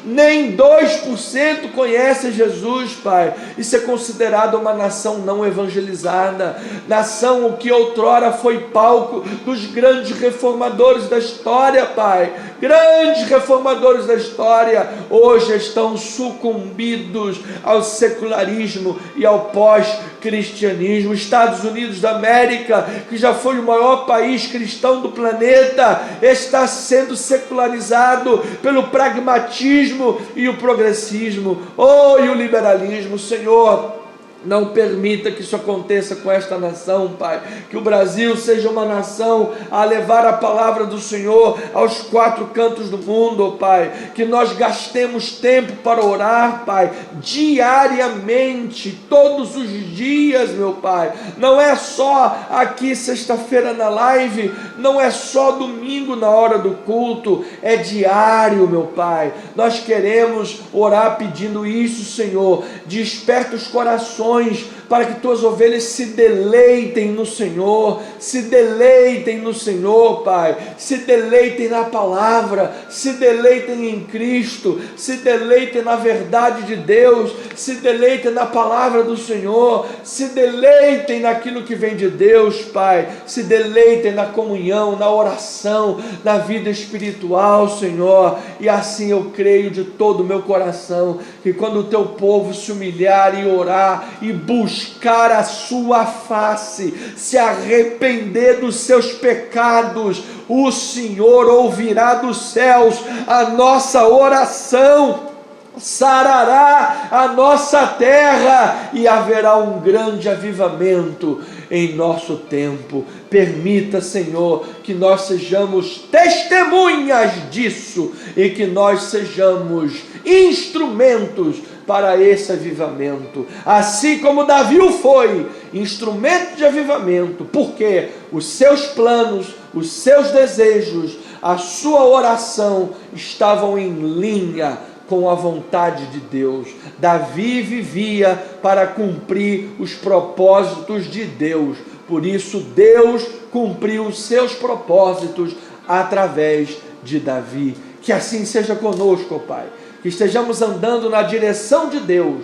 nem 2% conhecem Jesus, Pai. Isso é considerado uma nação não evangelizada, nação que outrora foi palco dos grandes reformadores da história, Pai. Grandes reformadores da história hoje estão sucumbidos ao secularismo e ao pós-cristianismo. Estados Unidos da América, que já foi o maior país cristão do planeta, está sendo secularizado pelo pragmatismo e o progressismo, e o liberalismo. Senhor, não permita que isso aconteça com esta nação, Pai. Que o Brasil seja uma nação a levar a palavra do Senhor aos 4 cantos do mundo, Pai. Que nós gastemos tempo para orar, Pai, diariamente, todos os dias, meu Pai. Não é só aqui sexta-feira na live, não é só domingo na hora do culto, é diário, meu Pai. Nós queremos orar pedindo isso, Senhor. Desperta os corações condições para que tuas ovelhas se deleitem no Senhor, se deleitem no Senhor, Pai, se deleitem na palavra, se deleitem em Cristo, se deleitem na verdade de Deus, se deleitem na palavra do Senhor, se deleitem naquilo que vem de Deus, Pai, se deleitem na comunhão, na oração, na vida espiritual, Senhor. E assim eu creio de todo o meu coração que quando o teu povo se humilhar e orar e buscar a sua face, se arrepender dos seus pecados, o Senhor ouvirá dos céus a nossa oração, sarará a nossa terra e haverá um grande avivamento em nosso tempo. Permita, Senhor, que nós sejamos testemunhas disso e que nós sejamos instrumentos para esse avivamento, assim como Davi foi instrumento de avivamento, porque os seus planos, os seus desejos, a sua oração estavam em linha com a vontade de Deus. Davi vivia para cumprir os propósitos de Deus, por isso Deus cumpriu os seus propósitos através de Davi. Que assim seja conosco, Pai, que estejamos andando na direção de Deus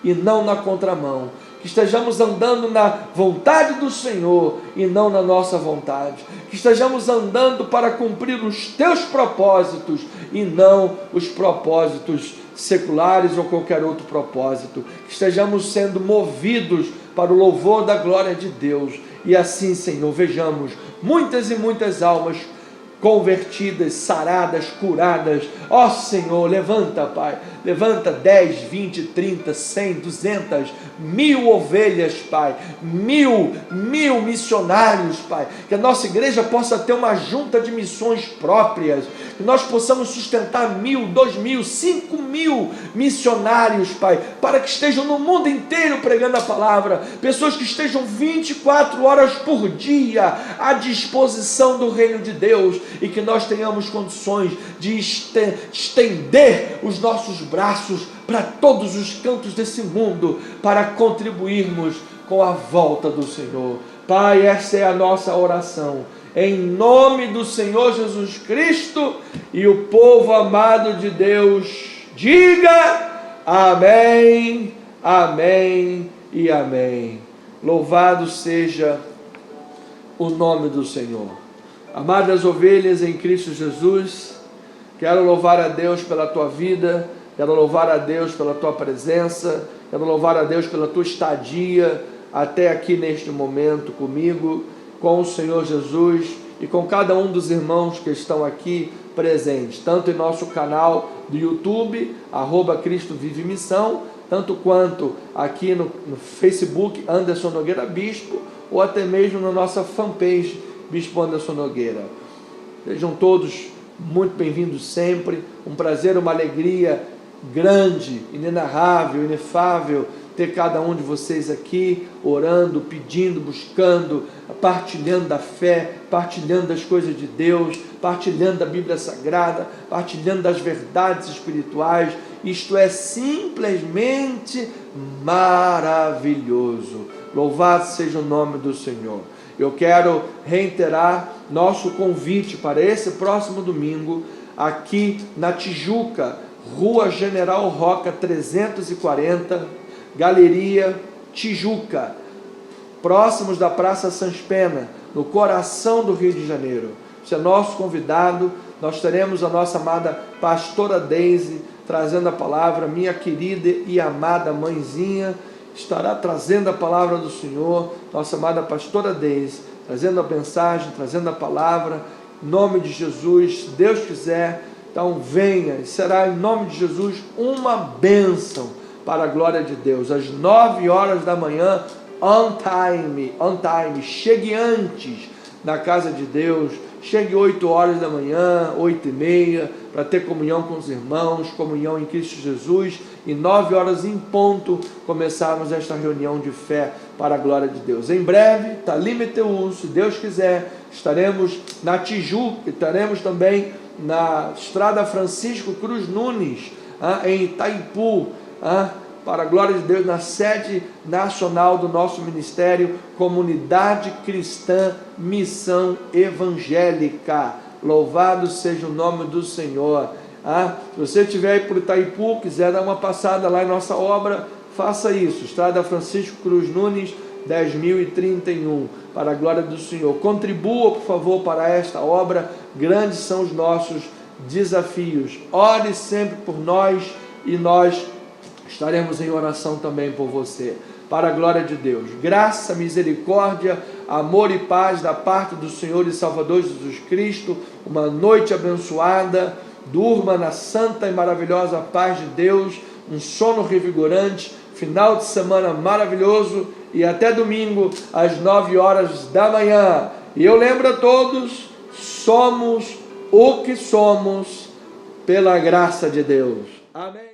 e não na contramão, que estejamos andando na vontade do Senhor e não na nossa vontade, que estejamos andando para cumprir os teus propósitos e não os propósitos seculares ou qualquer outro propósito, que estejamos sendo movidos para o louvor da glória de Deus. E assim, Senhor, vejamos muitas e muitas almas convertidas, saradas, curadas. Ó Senhor, levanta, Pai, levanta 10, 20, 30, 100, 200, 1000 ovelhas, Pai, mil missionários, Pai, que a nossa igreja possa ter uma junta de missões próprias, que nós possamos sustentar 1000, 2000, 5000 missionários, Pai, para que estejam no mundo inteiro pregando a palavra, pessoas que estejam 24 horas por dia à disposição do reino de Deus, e que nós tenhamos condições de estender os nossos braços para todos os cantos desse mundo, para contribuirmos com a volta do Senhor. Pai, essa é a nossa oração, em nome do Senhor Jesus Cristo, e o povo amado de Deus diga amém, amém e amém. Louvado seja o nome do Senhor. Amadas ovelhas em Cristo Jesus, quero louvar a Deus pela tua vida, quero louvar a Deus pela tua presença, quero louvar a Deus pela tua estadia até aqui neste momento comigo, com o Senhor Jesus e com cada um dos irmãos que estão aqui presentes, tanto em nosso canal do YouTube, @Cristo Vive Missão, tanto quanto aqui no Facebook, Anderson Nogueira Bispo, ou até mesmo na nossa fanpage, Bispo Anderson Nogueira. Sejam todos muito bem-vindos sempre, um prazer, uma alegria grande, inenarrável, inefável, ter cada um de vocês aqui, orando, pedindo, buscando, partilhando da fé, partilhando das coisas de Deus, partilhando da Bíblia Sagrada, partilhando das verdades espirituais. Isto é simplesmente maravilhoso. Louvado seja o nome do Senhor. Eu quero reiterar nosso convite para esse próximo domingo, aqui na Tijuca, Rua General Roca 340, Galeria Tijuca, próximos da Praça Sans Pena, no coração do Rio de Janeiro. Você é nosso convidado. Nós teremos a nossa amada pastora Deise trazendo a palavra, minha querida e amada mãezinha estará trazendo a palavra do Senhor, nossa amada pastora Deise, trazendo a mensagem, trazendo a palavra, em nome de Jesus, se Deus quiser. Então venha, será em nome de Jesus uma bênção para a glória de Deus, às 9 horas da manhã, on time, chegue antes na casa de Deus, chegue 8 horas da manhã, 8h30, para ter comunhão com os irmãos, comunhão em Cristo Jesus, e 9 horas em ponto, começarmos esta reunião de fé para a glória de Deus. Em breve, Talimteu, se Deus quiser, estaremos na Tijuca, estaremos também na Estrada Francisco Cruz Nunes, em Itaipu, para a glória de Deus, na sede nacional do nosso ministério, Comunidade Cristã Missão Evangélica. Louvado seja o nome do Senhor. Se você estiver aí por Itaipu, quiser dar uma passada lá em nossa obra, faça isso. Estrada Francisco Cruz Nunes, 10.031, para a glória do Senhor. Contribua, por favor, para esta obra. Grandes são os nossos desafios. Ore sempre por nós e nós estaremos em oração também por você. Para a glória de Deus. Graça, misericórdia, amor e paz da parte do Senhor e Salvador Jesus Cristo. Uma noite abençoada. Durma na santa e maravilhosa paz de Deus. Um sono revigorante. Final de semana maravilhoso. E até domingo, às 9 horas da manhã. E eu lembro a todos, somos o que somos pela graça de Deus. Amém.